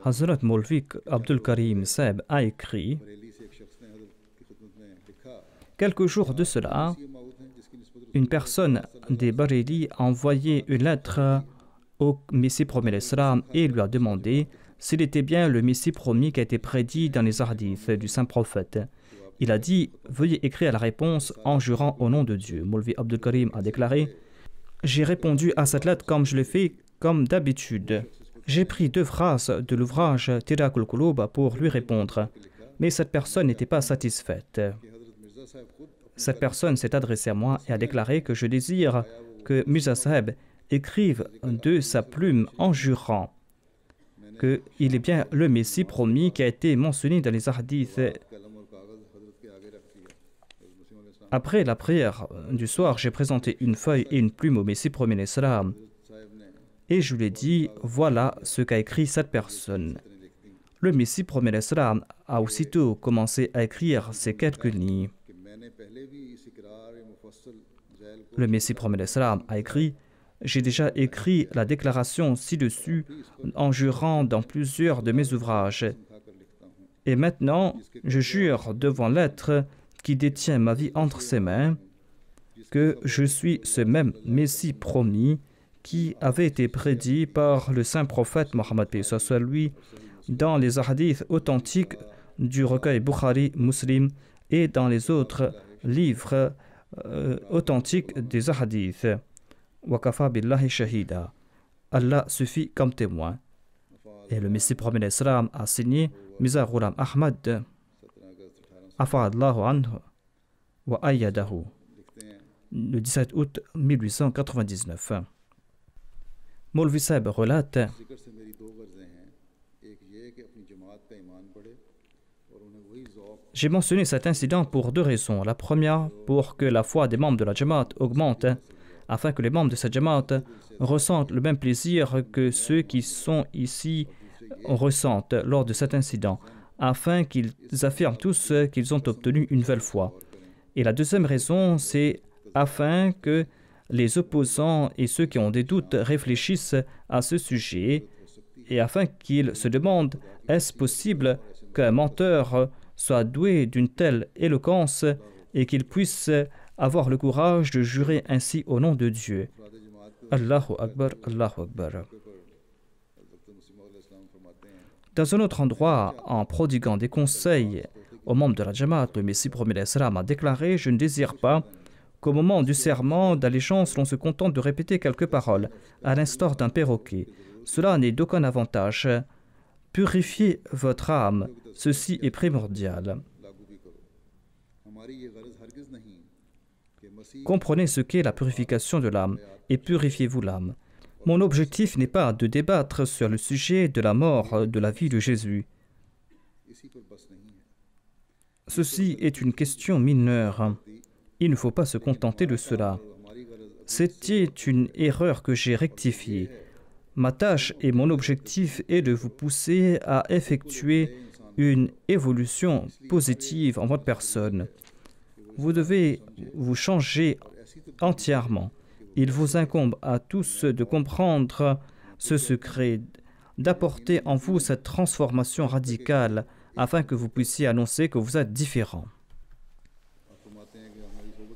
Hazrat Maulvi Abdul Karim Saeb a écrit « Quelques jours de cela, une personne des Baréli a envoyé une lettre au Messie promis l'Islam et lui a demandé s'il était bien le Messie promis qui a été prédit dans les hadiths du saint prophète. Il a dit « Veuillez écrire la réponse en jurant au nom de Dieu. » Maulvi Abdul Karim a déclaré « J'ai répondu à cette lettre comme je l'ai fait comme d'habitude. J'ai pris 2 phrases de l'ouvrage Tirakul Qulub pour lui répondre. Mais cette personne n'était pas satisfaite. Cette personne s'est adressée à moi et a déclaré que je désire que Mirza Saheb écrive de sa plume en jurant qu'il est bien le Messie promis qui a été mentionné dans les hadiths. Après la prière du soir, j'ai présenté une feuille et une plume au Messie promis l'Islam. Et je lui ai dit, voilà ce qu'a écrit cette personne. Le Messie promet l'Islam a aussitôt commencé à écrire ces quelques lignes. Le Messie promet l'Islam a écrit, j'ai déjà écrit la déclaration ci-dessus en jurant dans plusieurs de mes ouvrages. Et maintenant, je jure devant l'être qui détient ma vie entre ses mains que je suis ce même Messie promis qui avait été prédit par le saint prophète Mohammed lui dans les hadiths authentiques du recueil Bukhari, Muslim et dans les autres livres authentiques des hadiths. Wakafa billahi shahida. Allah suffit comme témoin. Et le Messie promet l'Islam a signé Mirza Ghulam Ahmad Afa'allahu anhu wa ayyadahu le 17 août 1899. Maulvi Sahib relate: j'ai mentionné cet incident pour deux raisons. La première, pour que la foi des membres de la Jamaat augmente, afin que les membres de cette Jamaat ressentent le même plaisir que ceux qui sont ici ressentent lors de cet incident, afin qu'ils affirment tous qu'ils ont obtenu une nouvelle foi. Et la deuxième raison, c'est afin que les opposants et ceux qui ont des doutes réfléchissent à ce sujet et afin qu'ils se demandent: est-ce possible qu'un menteur soit doué d'une telle éloquence et qu'il puisse avoir le courage de jurer ainsi au nom de Dieu? Allahu Akbar, Allahu Akbar. Dans un autre endroit, en prodiguant des conseils aux membres de la Jamaat, le Messie promet l'Islam a déclaré: je ne désire pas qu'au moment du serment d'allégeance, l'on se contente de répéter quelques paroles, à l'instar d'un perroquet. Cela n'est d'aucun avantage. Purifiez votre âme, ceci est primordial. Comprenez ce qu'est la purification de l'âme et purifiez-vous l'âme. Mon objectif n'est pas de débattre sur le sujet de la mort de la vie de Jésus. Ceci est une question mineure. Il ne faut pas se contenter de cela. C'était une erreur que j'ai rectifiée. Ma tâche et mon objectif est de vous pousser à effectuer une évolution positive en votre personne. Vous devez vous changer entièrement. Il vous incombe à tous de comprendre ce secret, d'apporter en vous cette transformation radicale afin que vous puissiez annoncer que vous êtes différent.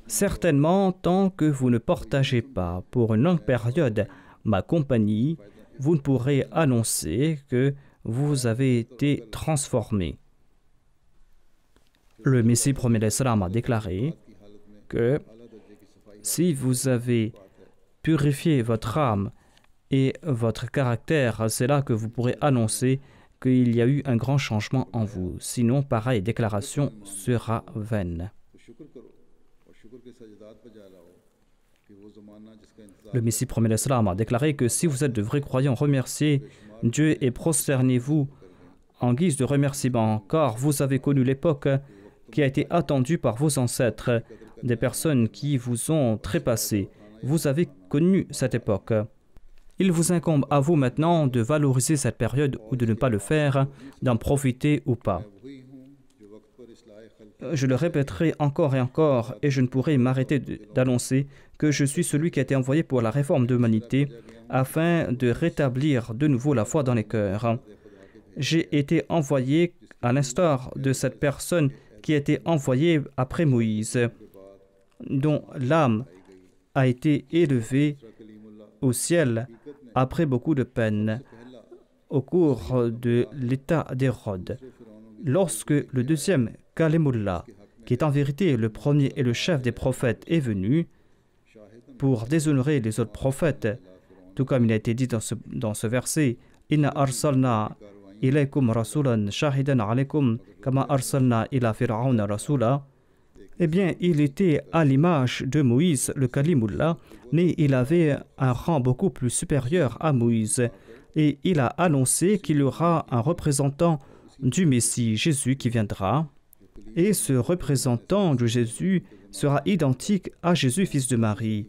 Certainement, tant que vous ne partagez pas pour une longue période ma compagnie, vous ne pourrez annoncer que vous avez été transformé. Le Messie promet l'Islam a déclaré que si vous avez purifié votre âme et votre caractère, c'est là que vous pourrez annoncer qu'il y a eu un grand changement en vous. Sinon, pareille déclaration sera vaine. Le Messie promet l'Islam a déclaré que si vous êtes de vrais croyants, remerciez Dieu et prosternez-vous en guise de remerciement, car vous avez connu l'époque qui a été attendue par vos ancêtres, des personnes qui vous ont trépassé. Vous avez connu cette époque. Il vous incombe à vous maintenant de valoriser cette période ou de ne pas le faire, d'en profiter ou pas. Je le répéterai encore et encore, et je ne pourrai m'arrêter d'annoncer que je suis celui qui a été envoyé pour la réforme de l'humanité, afin de rétablir de nouveau la foi dans les cœurs. J'ai été envoyé à l'instar de cette personne qui a été envoyée après Moïse, dont l'âme a été élevée au ciel après beaucoup de peine au cours de l'état d'Hérode. Lorsque le deuxième Kalimullah, qui est en vérité le premier et le chef des prophètes, est venu pour déshonorer les autres prophètes, tout comme il a été dit dans ce verset, « Inna arsalna ilaykum rasulan shahidan alaykum kama arsalna ila fir'auna rasula » Eh bien, il était à l'image de Moïse, le Kalimullah, mais il avait un rang beaucoup plus supérieur à Moïse. Et il a annoncé qu'il y aura un représentant du Messie, Jésus, qui viendra. Et ce représentant de Jésus sera identique à Jésus, fils de Marie.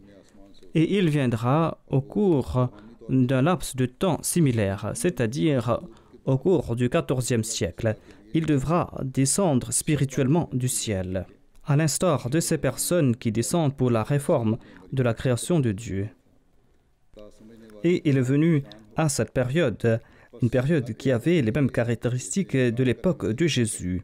Et il viendra au cours d'un laps de temps similaire, c'est-à-dire au cours du XIVe siècle. Il devra descendre spirituellement du ciel, à l'instar de ces personnes qui descendent pour la réforme de la création de Dieu. Et il est venu à cette période, une période qui avait les mêmes caractéristiques de l'époque de Jésus.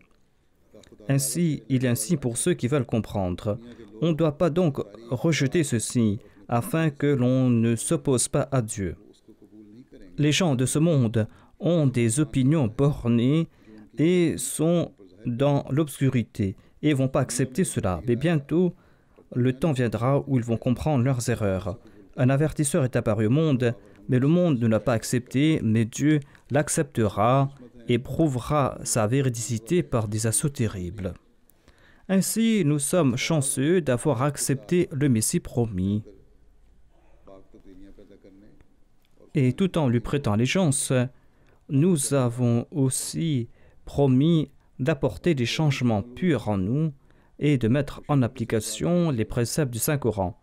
Ainsi, il est ainsi pour ceux qui veulent comprendre. On ne doit pas donc rejeter ceci, afin que l'on ne s'oppose pas à Dieu. Les gens de ce monde ont des opinions bornées et sont dans l'obscurité et ne vont pas accepter cela. Mais bientôt, le temps viendra où ils vont comprendre leurs erreurs. Un avertisseur est apparu au monde, mais le monde ne l'a pas accepté, mais Dieu l'acceptera et prouvera sa véridicité par des assauts terribles. Ainsi, nous sommes chanceux d'avoir accepté le Messie promis. Et tout en lui prêtant allégeance, nous avons aussi promis d'apporter des changements purs en nous et de mettre en application les préceptes du Saint-Coran.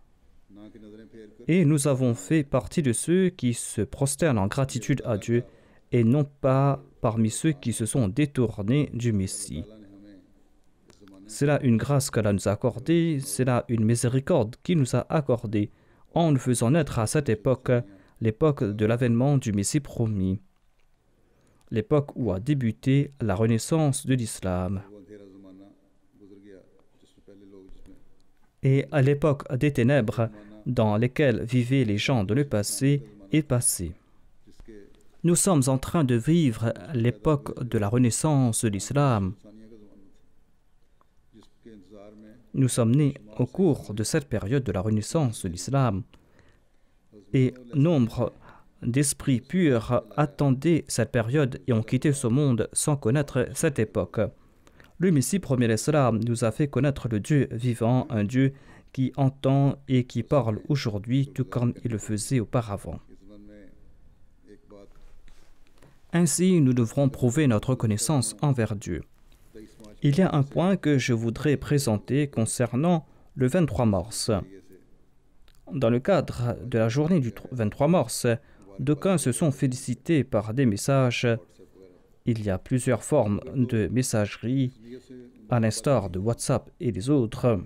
Et nous avons fait partie de ceux qui se prosternent en gratitude à Dieu et non pas parmi ceux qui se sont détournés du Messie. C'est là une grâce qu'Allah nous a accordée, c'est là une miséricorde qu'il nous a accordée en nous faisant naître à cette époque, l'époque de l'avènement du Messie promis, l'époque où a débuté la renaissance de l'islam. Et à l'époque des ténèbres dans lesquelles vivaient les gens de le passé est passée. Nous sommes en train de vivre l'époque de la renaissance de l'islam. Nous sommes nés au cours de cette période de la renaissance de l'islam. Et nombre d'esprits purs attendaient cette période et ont quitté ce monde sans connaître cette époque. Le Messie premier l'Islam nous a fait connaître le Dieu vivant, un Dieu qui entend et qui parle aujourd'hui tout comme il le faisait auparavant. Ainsi, nous devrons prouver notre connaissance envers Dieu. Il y a un point que je voudrais présenter concernant le 23 mars. Dans le cadre de la journée du 23 mars, d'aucuns se sont félicités par des messages. Il y a plusieurs formes de messagerie, à l'instar de WhatsApp et les autres.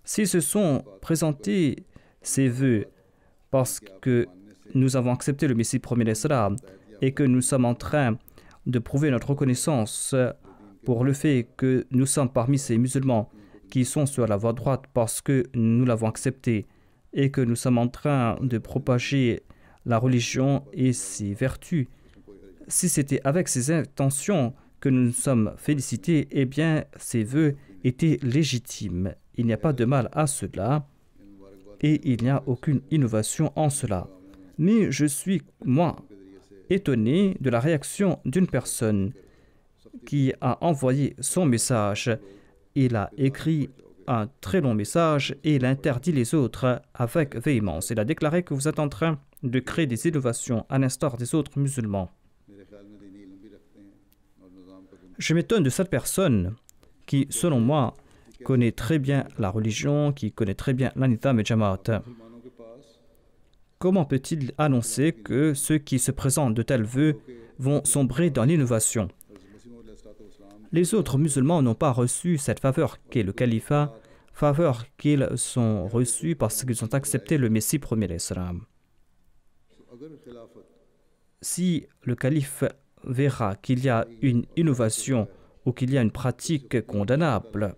S'ils se sont présentés ces vœux parce que nous avons accepté le Messie premier l'Islam et que nous sommes en train de prouver notre reconnaissance pour le fait que nous sommes parmi ces musulmans qui sont sur la voie droite parce que nous l'avons accepté et que nous sommes en train de propager la religion et ses vertus. Si c'était avec ces intentions que nous nous sommes félicités, eh bien, ces vœux étaient légitimes. Il n'y a pas de mal à cela et il n'y a aucune innovation en cela. Mais je suis, moi, étonné de la réaction d'une personne qui a envoyé son message. Il a écrit un très long message et il interdit les autres avec véhémence. Il a déclaré que vous êtes en train de créer des innovations à l'instar des autres musulmans. Je m'étonne de cette personne qui, selon moi, connaît très bien la religion, qui connaît très bien l'Anitham et Jamaat. Comment peut-il annoncer que ceux qui se présentent de tels vœux vont sombrer dans l'innovation? Les autres musulmans n'ont pas reçu cette faveur qu'est le califat, faveur qu'ils ont reçue parce qu'ils ont accepté le Messie premier l'Islam. Si le calife verra qu'il y a une innovation ou qu'il y a une pratique condamnable,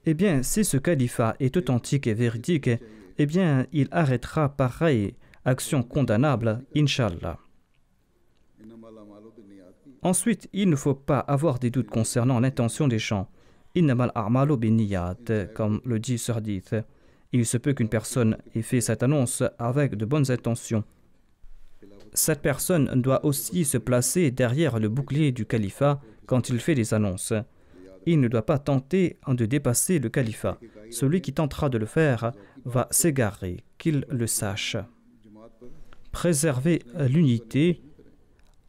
eh bien, si ce califat est authentique et véridique, eh bien, il arrêtera pareille action condamnable, Inch'Allah. Ensuite, il ne faut pas avoir des doutes concernant l'intention des gens. Innamal a'malu binniyat, comme le dit ce hadith. Il se peut qu'une personne ait fait cette annonce avec de bonnes intentions. Cette personne doit aussi se placer derrière le bouclier du califat quand il fait des annonces. Il ne doit pas tenter de dépasser le califat. Celui qui tentera de le faire va s'égarer, qu'il le sache. Préservez l'unité.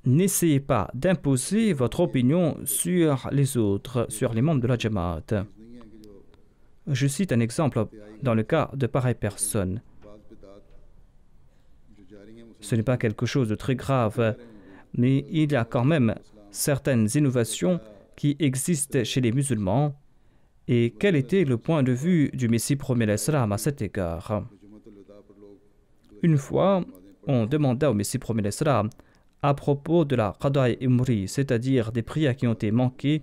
N'essayez pas d'imposer votre opinion sur les autres, sur les membres de la Jamaat. Je cite un exemple dans le cas de pareilles personnes. Ce n'est pas quelque chose de très grave, mais il y a quand même certaines innovations qui existent chez les musulmans. Et quel était le point de vue du Messie premier l'Islam à cet égard? Une fois, on demanda au Messie premier l'Islam à propos de la Qada et Umri, c'est-à-dire des prières qui ont été manquées,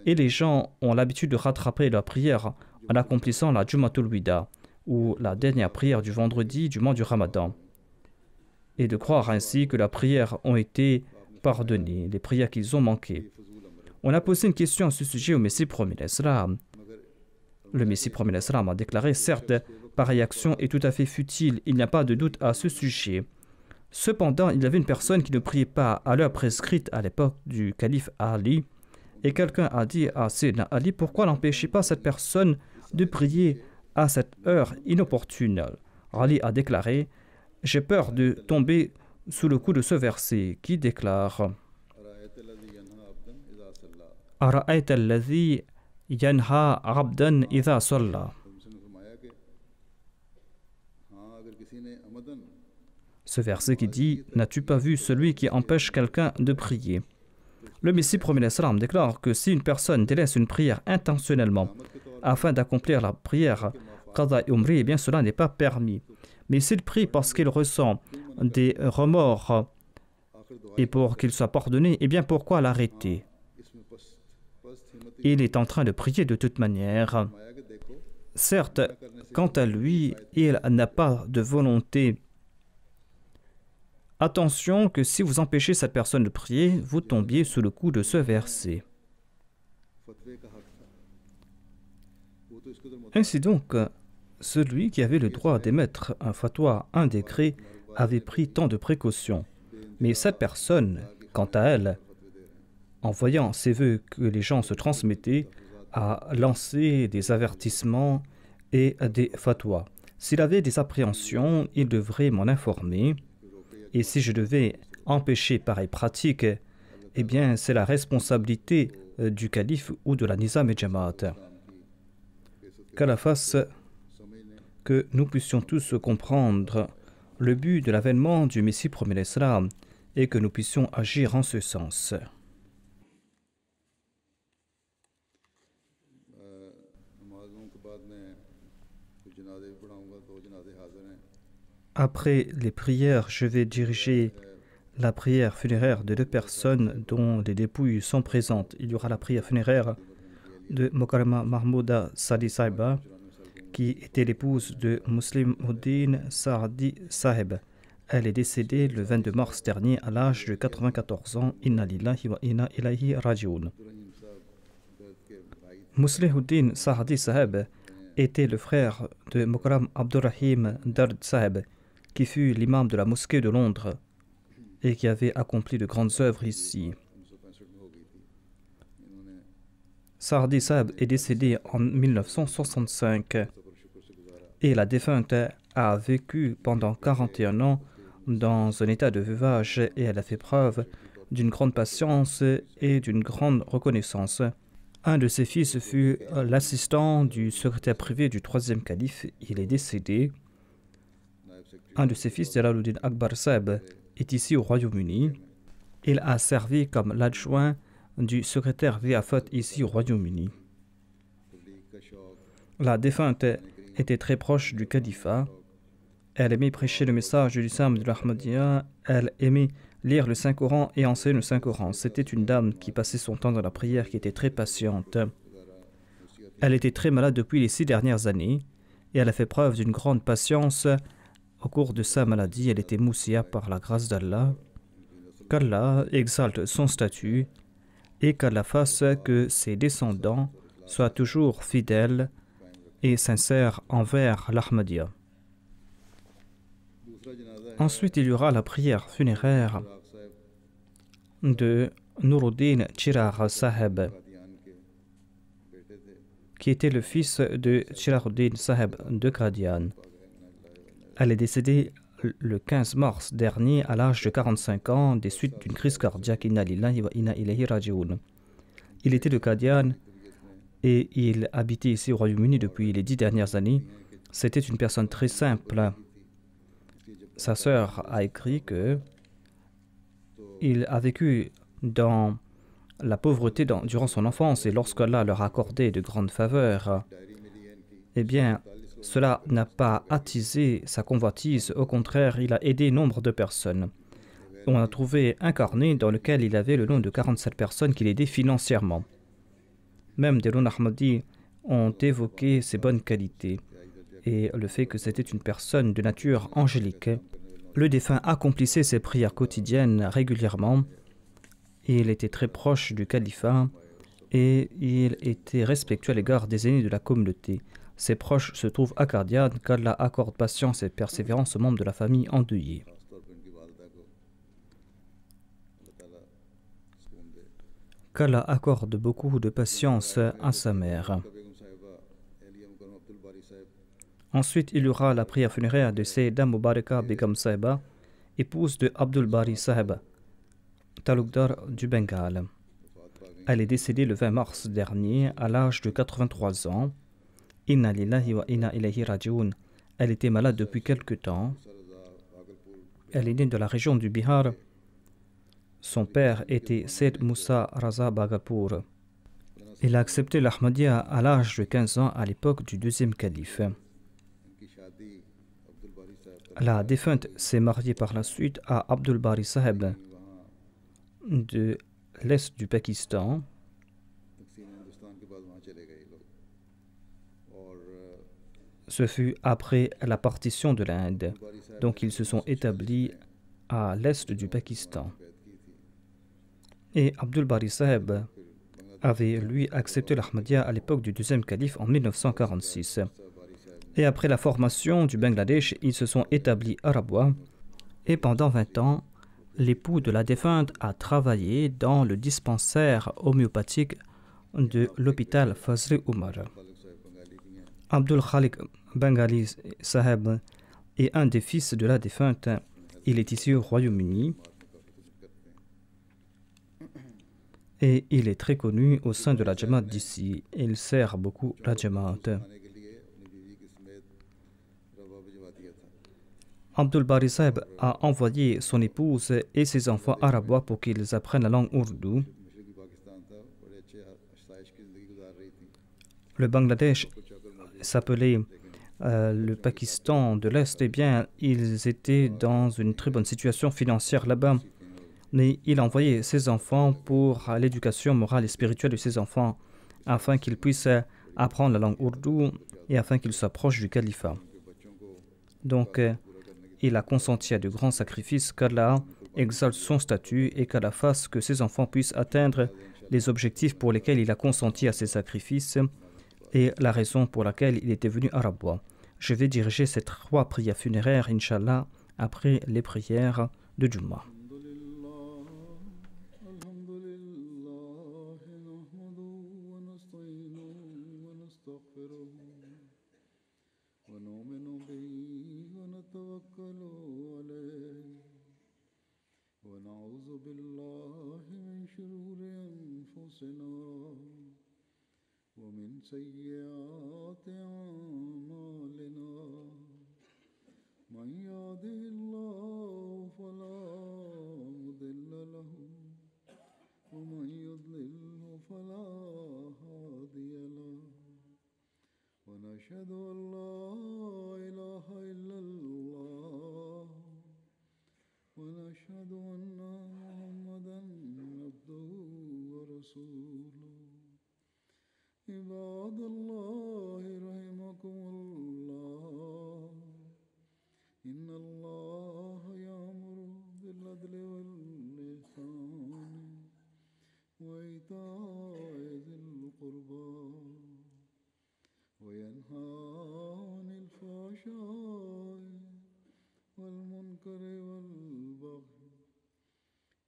et les gens ont l'habitude de rattraper leurs prières en accomplissant la Jumatul Wida, ou la dernière prière du vendredi du mois du Ramadan, et de croire ainsi que leurs prières ont été pardonnées, les prières qu'ils ont manquées. On a posé une question à ce sujet au Messie promis l'Islam. Le Messie promis l'Islam a déclaré, certes, pareille action est tout à fait futile, il n'y a pas de doute à ce sujet. Cependant, il y avait une personne qui ne priait pas à l'heure prescrite à l'époque du calife Ali, et quelqu'un a dit à Sayyidina Ali, pourquoi n'empêchez pas cette personne de prier à cette heure inopportune? Ali a déclaré, j'ai peur de tomber sous le coup de ce verset qui déclare أرأيت الذي ينهى عبدا إذا صلى. Ce verset qui dit n'as-tu pas vu celui qui empêche quelqu'un de prier? Le Messie promis l'Islam déclare que si une personne délaisse une prière intentionnellement afin d'accomplir la prière qada et umri, eh bien cela n'est pas permis. Mais s'il prie parce qu'il ressent des remords et pour qu'il soit pardonné, eh bien pourquoi l'arrêter? Il est en train de prier de toute manière. Certes, quant à lui, il n'a pas de volonté. Attention que si vous empêchez cette personne de prier, vous tombiez sous le coup de ce verset. Ainsi donc, celui qui avait le droit d'émettre un fatwa, un décret, avait pris tant de précautions. Mais cette personne, quant à elle, en voyant ces vœux que les gens se transmettaient, a lancé des avertissements et des fatwas. S'il avait des appréhensions, il devrait m'en informer. Et si je devais empêcher pareille pratique, eh bien c'est la responsabilité du calife ou de la Nizam et Jamaat. Qu'Allah fasse que nous puissions tous comprendre le but de l'avènement du Messie promis l'Islam et que nous puissions agir en ce sens. Après les prières, je vais diriger la prière funéraire de 2 personnes dont les dépouilles sont présentes. Il y aura la prière funéraire de Mokarama Mahmouda Sadi Sahiba, qui était l'épouse de Muslim Uddin Saadi Sahib. Elle est décédée le 22 mars dernier à l'âge de 94 ans. Inna lillahi wa inna ilayhi raji'un. Muslim Uddin Saadi Sahib était le frère de Mokaram Abdurrahim Dard Sahib, qui fut l'imam de la mosquée de Londres et qui avait accompli de grandes œuvres ici. Saadi Sahib est décédé en 1965 et la défunte a vécu pendant 41 ans dans un état de veuvage et elle a fait preuve d'une grande patience et d'une grande reconnaissance. Un de ses fils fut l'assistant du secrétaire privé du 3e calife. Il est décédé. Un de ses fils, Jalaluddin Akbar Sahib, est ici au Royaume-Uni. Il a servi comme l'adjoint du secrétaire Riafat ici au Royaume-Uni. La défunte était très proche du califat. Elle aimait prêcher le message de l'islam de l'Ahmadiyya. Elle aimait lire le Saint-Coran et enseigner le Saint-Coran. C'était une dame qui passait son temps dans la prière, qui était très patiente. Elle était très malade depuis les 6 dernières années et elle a fait preuve d'une grande patience. Au cours de sa maladie, elle était moussia par la grâce d'Allah. Qu'Allah exalte son statut et qu'Allah fasse que ses descendants soient toujours fidèles et sincères envers l'Ahmadiyya. Ensuite, il y aura la prière funéraire de Nuruddin Chiragh Sahib, qui était le fils de Chiraguddin Sahib de Qadian. Elle est décédée le 15 mars dernier à l'âge de 45 ans des suites d'une crise cardiaque. Inna lillahi wa inna ilayhi raji'un. Il était de Qadian et il habitait ici au Royaume-Uni depuis les 10 dernières années. C'était une personne très simple. Sa sœur a écrit que il a vécu dans la pauvreté durant son enfance et lorsqu'Allah leur a accordé de grandes faveurs, eh bien, cela n'a pas attisé sa convoitise. Au contraire, il a aidé nombre de personnes. On a trouvé un carnet dans lequel il avait le nom de 47 personnes qu'il aidait financièrement. Même des Loun Ahmadi ont évoqué ses bonnes qualités et le fait que c'était une personne de nature angélique. Le défunt accomplissait ses prières quotidiennes régulièrement et il était très proche du califat et il était respectueux à l'égard des aînés de la communauté. Ses proches se trouvent à Kardian, qu'Allah accorde patience et persévérance aux membres de la famille endeuillés. खास तौर पर इनकी वालदा को अल्लाह ताला सुकून दे। Qu'Allah accorde beaucoup de patience à sa mère. का बेगम साहिबा एलिया मुकरम अब्दुल बारी साहब Ensuite, il y aura la prière funéraire de Sayyida Mubaraka Begum Sahiba, épouse de Abdul Bari Sahib, talukdar du Bengale. वफात पा गई। Elle est décédée le 20 mars dernier à l'âge de 83 ans. Inna lillahi wa inna ilayhi raji'un. Elle était malade depuis quelque temps. Sarja Bhagalpur Elle est née de la région du Bihar. Son père était Sayyid Moussa Raza Bhagalpur. Il a accepté l'Ahmadiyya à l'âge de 15 ans à l'époque du deuxième calife. इनकी शादी अब्दुल बारी साहब La défunte s'est mariée par la suite à Abdul Bari Sahib वहाँ de l'est du Pakistan. तकसीम हिंदुस्तान के बाद वहाँ चले गए ये लोग और Ce fut après la partition de l'Inde. बारी साहब Donc ils se sont établis à l'est du Pakistan. कैद की थी। Et Abdul Bari Sahib avait lui accepté l'Ahmadiyya à l'époque du deuxième calife en 1946. बारी साहब Et après la formation du Bangladesh, ils se sont établis à Rabwa. Et pendant 20 ans, l'époux de la défunte a travaillé dans le dispensaire homéopathique de l'hôpital Fazl Umar. खालिक साहब बंगाली भी हैं। Abdul Khalik Bengali Sahib est un des fils de la défunte. Il est ici au Royaume-Uni et il est très connu au sein de la Jamaat d'ici. Il sert beaucoup la Jamaat. खाने के लिए अपनी बीवी के समेत रवा भिजवा दिया था। Abdul Bari Sahib a envoyé son épouse et ses enfants à Rabwa pour qu'ils apprennent la langue ourdou. मशरकी पाकिस्तान था, बड़े अच्छे आसाइश की ज़िंदगी गुजार रही थी। Le Bangladesh कुछ अकल मौजूद s'appelait le Pakistan de l'Est. Eh bien, ils étaient dans une très bonne situation financière là-bas. Mais il a envoyé ses enfants pour l'éducation morale et spirituelle de ses enfants, afin qu'ils puissent apprendre la langue ourdou et afin qu'ils soient proches du califat. के बच्चों को Donc, il a consenti à de grands sacrifices, qu'Allah exalte son statut et qu'Allah fasse que ses enfants puissent atteindre les objectifs pour lesquels il a consenti à ces sacrifices et la raison pour laquelle il était venu à Rabwa. Je vais diriger ces 3 prières funéraires, Inch'Allah, après les prières de Jumu'ah. الحمد لله نحمده ونستعينه ونستغفره ونؤمن به ونتوكل عليه ونعوذ بالله من شرور أنفسنا ومن سيئات أعمالنا من يهده الله فلا مضل له ومن يضلله فلا هادي له ونشهد أن لا إله إلا الله ونشهد أن محمدا عبده ورسوله عباد الله رحمكم الله إن الله يأمر بالعدل والإحسان وإيتاء ذي القربى وينهى عن الفحشاء والمنكر والبغي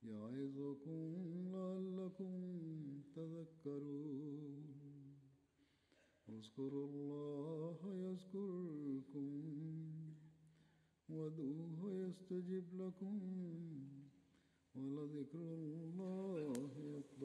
يعظكم لعلكم تذكرون اذكروا الله يذكركم وادعوه يستجب لكم ولذكر الله أكبر